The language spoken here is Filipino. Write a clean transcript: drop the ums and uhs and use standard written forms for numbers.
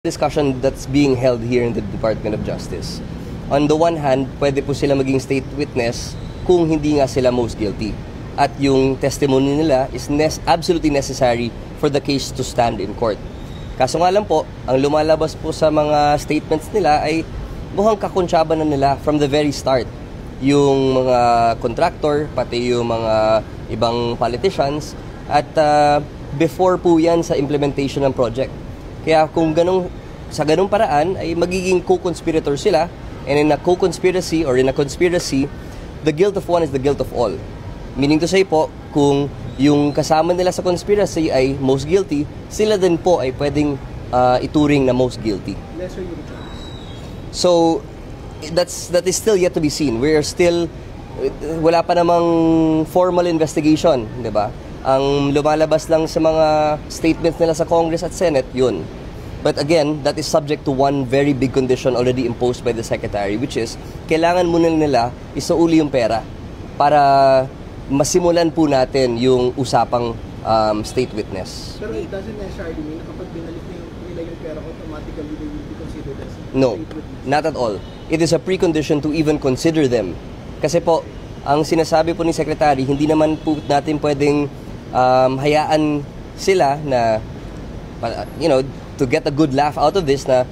Discussion that's being held here in the Department of Justice. On the one hand, pwede po sila maging state witness kung hindi nga sila most guilty. At yung testimony nila is absolutely necessary for the case to stand in court. Kaso nga lang po, ang lumalabas po sa mga statements nila ay mukhang kakonsyaba na nila from the very start. Yung mga contractor, pati yung mga ibang politicians, at before po yan sa implementation ng project. Kaya kung sa ganung paraan ay magiging co-conspirator sila, and in a co-conspiracy or in a conspiracy, the guilt of one is the guilt of all. Meaning to say po, kung yung kasama nila sa conspiracy ay most guilty, sila din po ay pwedeng ituring na most guilty. Lesser yung chance. So, that is still yet to be seen. Wala pa namang formal investigation, di ba? Ang lumalabas lang sa mga statements nila sa Congress at Senate, yun. But again, that is subject to one very big condition already imposed by the Secretary, which is, kailangan muna nila isauli yung pera para masimulan po natin yung usapang state witness. Pero it doesn't necessarily mean na kapag binalik nila yung pera, automatically they will be considered as No, state witness. not at all. It is a precondition to even consider them. Kasi po, ang sinasabi po ni Secretary, hindi naman po natin pwedeng hayaan sila na, to get a good laugh out of this na